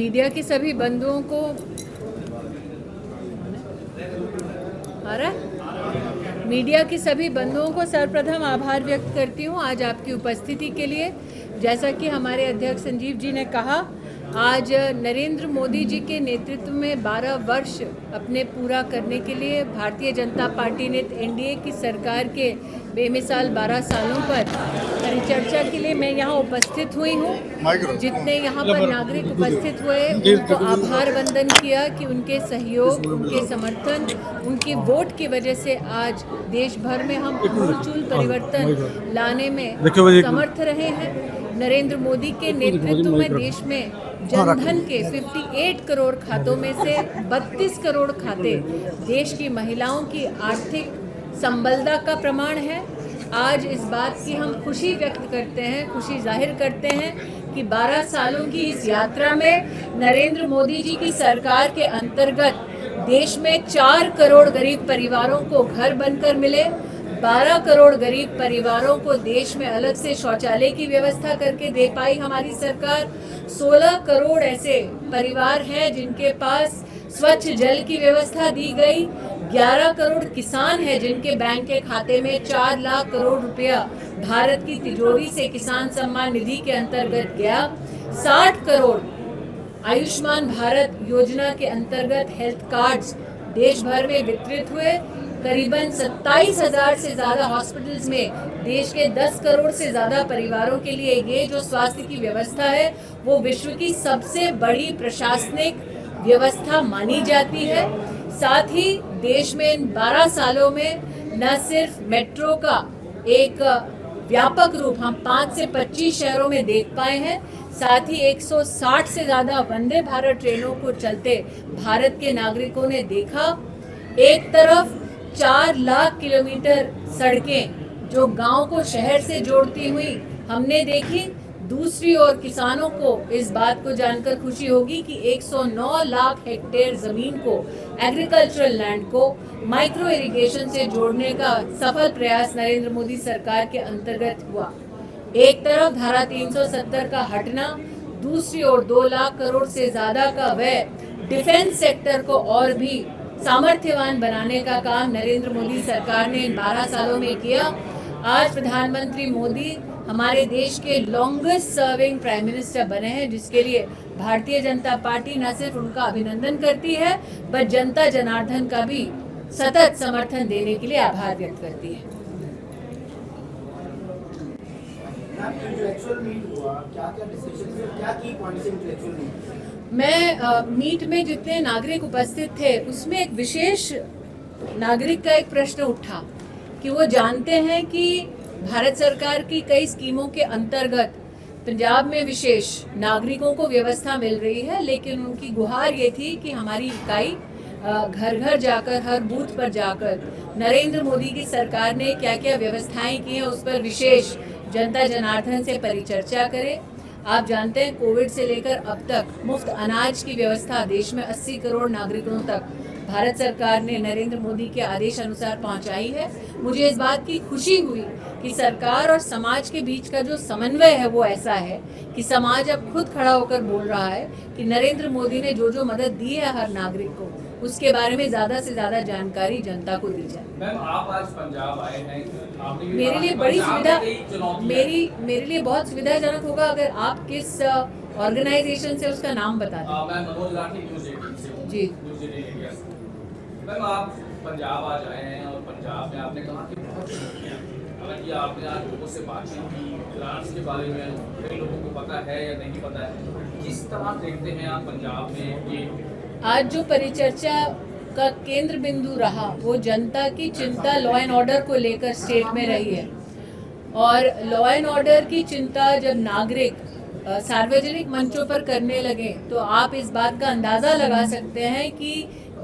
Media के सभी बंधुओं को मीडिया के सभी बंधुओं को सर्वप्रथम आभार व्यक्त करती हूँ आज आपकी उपस्थिति के लिए। जैसा कि हमारे अध्यक्ष संजीव जी ने कहा, आज नरेंद्र मोदी जी के नेतृत्व में 12 वर्ष अपने पूरा करने के लिए भारतीय जनता पार्टी ने एनडीए की सरकार के बेमिसाल 12 सालों पर परिचर्चा के लिए मैं यहाँ उपस्थित हुई हूँ। जितने यहाँ पर नागरिक उपस्थित हुए उनको आभार वंदन किया कि उनके सहयोग, उनके समर्थन, उनकी वोट की वजह से आज देश भर में हम आमूलचूल परिवर्तन लाने में समर्थ रहे हैं। नरेंद्र मोदी के नेतृत्व में देश में जनधन के 58 करोड़ खातों में से 32 करोड़ खाते देश की महिलाओं की आर्थिक संबलता का प्रमाण है। आज इस बात की हम खुशी व्यक्त करते हैं, खुशी जाहिर करते हैं कि 12 सालों की इस यात्रा में नरेंद्र मोदी जी की सरकार के अंतर्गत देश में 4 करोड़ गरीब परिवारों को घर बनकर मिले, 12 करोड़ गरीब परिवारों को देश में अलग से शौचालय की व्यवस्था करके दे पाई हमारी सरकार। 16 करोड़ ऐसे परिवार हैं जिनके पास स्वच्छ जल की व्यवस्था दी गई। 11 करोड़ किसान हैं जिनके बैंक के खाते में 4 लाख करोड़ रुपया भारत की तिजोरी से किसान सम्मान निधि के अंतर्गत गया। 60 करोड़ आयुष्मान भारत योजना के अंतर्गत हेल्थ कार्ड्स देश भर में वितरित हुए। करीबन 27,000 से ज़्यादा हॉस्पिटल्स में देश के 10 करोड़ से ज़्यादा परिवारों के लिए ये जो स्वास्थ्य की व्यवस्था है वो विश्व की सबसे बड़ी प्रशासनिक व्यवस्था मानी जाती है। साथ ही देश में इन 12 सालों में न सिर्फ मेट्रो का एक व्यापक रूप हम 5 से 25 शहरों में देख पाए हैं, साथ ही 160 से ज़्यादा वंदे भारत ट्रेनों को चलते भारत के नागरिकों ने देखा। एक तरफ 4 लाख किलोमीटर सड़कें जो गांव को शहर से जोड़ती हुई हमने देखी, दूसरी ओर किसानों को इस बात को जानकर खुशी होगी कि 109 लाख हेक्टेयर जमीन को, एग्रीकल्चरल लैंड को माइक्रो इरिगेशन से जोड़ने का सफल प्रयास नरेंद्र मोदी सरकार के अंतर्गत हुआ। एक तरफ धारा 370 का हटना, दूसरी ओर 2 लाख करोड़ से ज्यादा का व्यय डिफेंस सेक्टर को और भी सामर्थ्यवान बनाने का काम नरेंद्र मोदी सरकार ने इन 12 सालों में किया। आज प्रधानमंत्री मोदी हमारे देश के लॉन्गेस्ट सर्विंग प्राइम मिनिस्टर बने हैं, जिसके लिए भारतीय जनता पार्टी न सिर्फ उनका अभिनंदन करती है बल्कि जनता जनार्दन का भी सतत समर्थन देने के लिए आभार व्यक्त करती है। मैं मीट में जितने नागरिक उपस्थित थे उसमें एक विशेष नागरिक का एक प्रश्न उठा कि वो जानते हैं कि भारत सरकार की कई स्कीमों के अंतर्गत पंजाब में विशेष नागरिकों को व्यवस्था मिल रही है, लेकिन उनकी गुहार ये थी कि हमारी इकाई घर घर जाकर, हर बूथ पर जाकर नरेंद्र मोदी की सरकार ने क्या क्या व्यवस्थाएं की हैं उस पर विशेष जनता जनार्दन से परिचर्चा करें। आप जानते हैं कोविड से लेकर अब तक मुफ्त अनाज की व्यवस्था देश में 80 करोड़ नागरिकों तक भारत सरकार ने नरेंद्र मोदी के आदेश अनुसार पहुंचाई है। मुझे इस बात की खुशी हुई कि सरकार और समाज के बीच का जो समन्वय है वो ऐसा है कि समाज अब खुद खड़ा होकर बोल रहा है कि नरेंद्र मोदी ने जो जो मदद दी है हर नागरिक को, उसके बारे में ज़्यादा से ज़्यादा जानकारी जनता को दी जाए। मैम, आप आज पंजाब आए हैं, मेरे लिए बड़ी सुविधा, मेरे लिए बहुत सुविधाजनक होगा अगर आप किस ऑर्गेनाइजेशन से उसका नाम बता दें। मैं मनोज राठी न्यूज़ 18 से जी। न्यूज़ 18 इंडिया से। मैम, आप पंजाब आज आए हैं और पंजाब में आपने कहा कि बहुत चुनौतियां हैं। हालांकि आपने आज लोगों से बातचीत की, ग्रांट्स के बारे में कई लोगों को पता है या नहीं पता है, किस तरह देखते हैं आप पंजाब में ये आज जो परिचर्चा का केंद्र बिंदु रहा वो जनता की चिंता लॉ एंड ऑर्डर को लेकर स्टेट में रही है। और लॉ एंड ऑर्डर की चिंता जब नागरिक सार्वजनिक मंचों पर करने लगे तो आप इस बात का अंदाज़ा लगा सकते हैं कि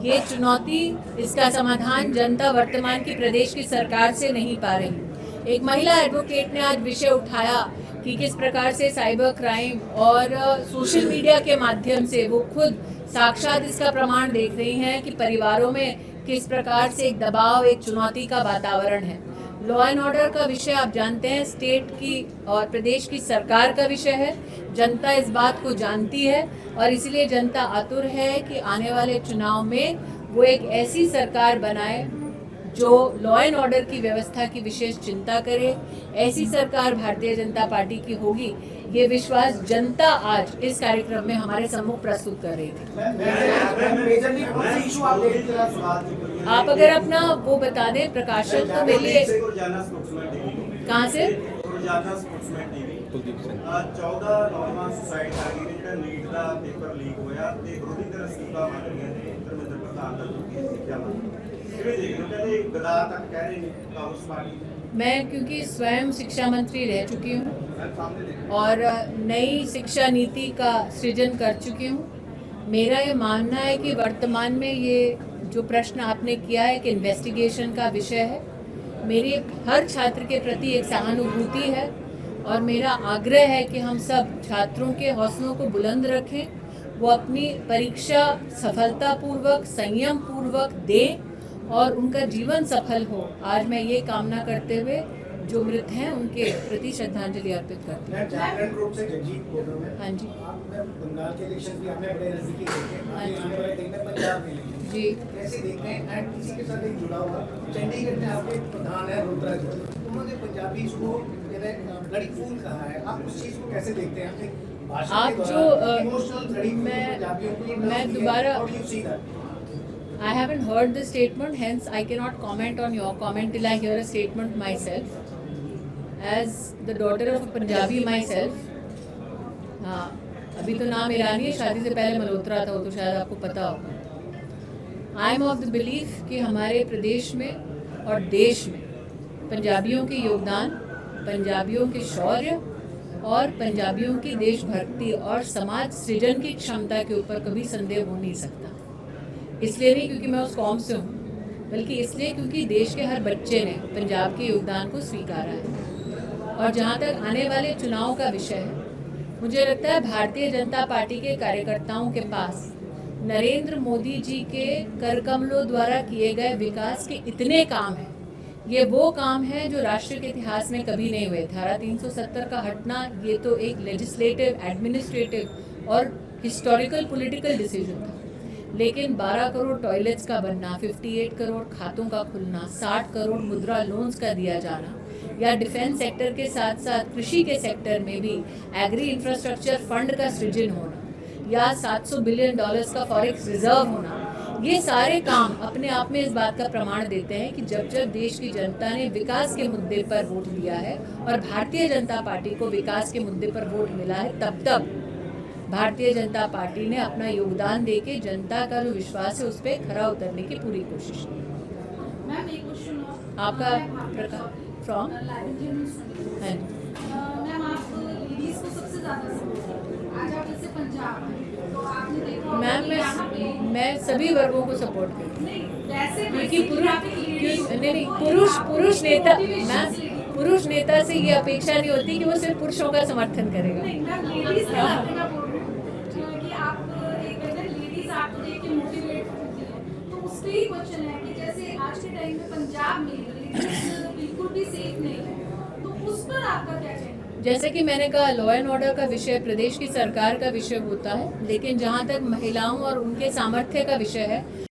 ये चुनौती, इसका समाधान जनता वर्तमान की प्रदेश की सरकार से नहीं पा रही। एक महिला एडवोकेट ने आज विषय उठाया कि किस प्रकार से साइबर क्राइम और सोशल मीडिया के माध्यम से वो खुद साक्षात इसका प्रमाण देख रही हैं कि परिवारों में किस प्रकार से एक दबाव, एक चुनौती का वातावरण है। लॉ एंड ऑर्डर का विषय आप जानते हैं स्टेट की और प्रदेश की सरकार का विषय है। जनता इस बात को जानती है और इसीलिए जनता आतुर है कि आने वाले चुनाव में वो एक ऐसी सरकार बनाए जो लॉ एंड ऑर्डर की व्यवस्था की विशेष चिंता करे। ऐसी सरकार भारतीय जनता पार्टी की होगी, ये विश्वास जनता आज इस कार्यक्रम में हमारे सम्मुख प्रस्तुत कर रही थी। आप अगर अपना वो बता दें प्रकाशन तो मेरे लिए कहाँ से 14 ਨੌਜਵਾਨ ਸੁਸਾਈਡ ਕਰ ਗਏ ਨੇ ਜਿਹੜਾ ਨੀਟ ਦਾ ਪੇਪਰ ਲੀਕ ਹੋਇਆ ਤੇ ਵਿਰੋਧੀ ਧਿਰ ਅਸਤੀਫਾ ਮੰਗ ਰਹੀਆਂ ਨੇ ਧਰਮਿੰਦਰ ਪ੍ਰਧਾਨ ਦਾ ਚੁੱਕੀ ਸਿੱਖਿਆ ਮੰਤਰੀ ਕਿਵੇਂ ਦੇਖ ਲਓ ਕਹਿੰਦੇ ਗਦਾ ਤੱਕ ਕਹਿ ਰਹੇ ਨੇ ਕਾਂਗਰਸ ਪਾਰਟੀ मैं क्योंकि स्वयं शिक्षा मंत्री रह चुकी हूँ और नई शिक्षा नीति का सृजन कर चुकी हूँ। मेरा ये मानना है कि वर्तमान में ये जो प्रश्न आपने किया है कि इन्वेस्टिगेशन का विषय है, मेरी हर छात्र के प्रति एक सहानुभूति है और मेरा आग्रह है कि हम सब छात्रों के हौसलों को बुलंद रखें, वो अपनी परीक्षा सफलतापूर्वक संयम पूर्वक दें और उनका जीवन सफल हो। आज मैं ये कामना करते हुए जो मृत हैं उनके प्रति श्रद्धांजलि अर्पित करती हूँ। जागरण ग्रुप से जगजीत बोल रहा हूँ मैं। हाँ जी। आप बंगाल के इलेक्शन भी आपने बड़े नजदीकी देखे, हाँ जी। आने वाले दिन में पंजाब के इलेक्शन जी। कैसे देखते हैं? एंड इसी के साथ एक जुड़ा हुआ चंडीगढ़ में आपके प्रधान है रुद्रा जी, उन्होंने पंजाबी को लड़ी फूल कहा है, आप उस चीज को कैसे देखते हैं? अपने भाषण आप के जो दौरान इमोशनल लड़ी फूल पंजाबियों को मैं दोबारा How do you see that? I haven't heard the statement, hence I cannot comment on your comment till I hear a statement myself. As the daughter of a Punjabi myself, हाँ, अभी तो नाम ईरानी है, शादी से पहले मल्होत्रा था, वो तो शायद आपको पता होगा। I am of the belief कि हमारे प्रदेश में और देश में पंजाबियों के योगदान, पंजाबियों के शौर्य और पंजाबियों की देशभक्ति और समाज सृजन की क्षमता के ऊपर कभी संदेह हो नहीं सकता। इसलिए नहीं क्योंकि मैं उस कौम से हूँ, बल्कि इसलिए क्योंकि देश के हर बच्चे ने पंजाब के योगदान को स्वीकारा है। और जहाँ तक आने वाले चुनाव का विषय है, मुझे लगता है भारतीय जनता पार्टी के कार्यकर्ताओं के पास नरेंद्र मोदी जी के कर कमलों द्वारा किए गए विकास के इतने काम हैं। ये वो काम है जो राष्ट्र के इतिहास में कभी नहीं हुए। धारा 370 का हटना ये तो एक लेजिस्लेटिव, एडमिनिस्ट्रेटिव और हिस्टोरिकल पॉलिटिकल डिसीजन था, लेकिन 12 करोड़ टॉयलेट्स का बनना, 58 करोड़ खातों का खुलना, 60 करोड़ मुद्रा लोन्स का दिया जाना, या डिफेंस सेक्टर के साथ साथ कृषि के सेक्टर में भी एग्री इंफ्रास्ट्रक्चर फंड का सृजन होना, या $700 बिलियन का फॉरेक्स रिजर्व होना, ये सारे काम अपने आप में इस बात का प्रमाण देते हैं कि जब जब देश की जनता ने विकास के मुद्दे पर वोट दिया है और भारतीय जनता पार्टी को विकास के मुद्दे पर वोट मिला है, तब तब भारतीय जनता पार्टी ने अपना योगदान देके जनता का जो विश्वास है उस पर खरा उतरने की पूरी कोशिश की। मैम एक क्वेश्चन और आपका फ्रॉम हाँ जी। मैम आप लेडीज को सबसे ज्यादा सपोर्ट करते हैं। आज आप जैसे पंजाब में तो आपने देखा होगा मैम कि यहाँ पे मैं सभी वर्गों को सपोर्ट करती हूँ, नहीं वैसे क्योंकि नहीं पुरुष नेता मैम पुरुष नेता से ये अपेक्षा नहीं होती कि वो सिर्फ पुरुषों का समर्थन करेगा। नहीं मैम लेडीज के बारे में बोल रही हूँ कि आप एक लेडीज आपको देख के मोटिवेट होती है, तो उस पर ही क्वेश्चन है कि जैसे आज के टाइम में पंजाब में लेडीज बिल्कुल भी सेफ नहीं है, तो उस पर आपका क्या कहना है? जैसे कि मैंने कहा, लॉ एंड ऑर्डर का विषय प्रदेश की सरकार का विषय होता है, लेकिन जहाँ तक महिलाओं और उनके सामर्थ्य का विषय है,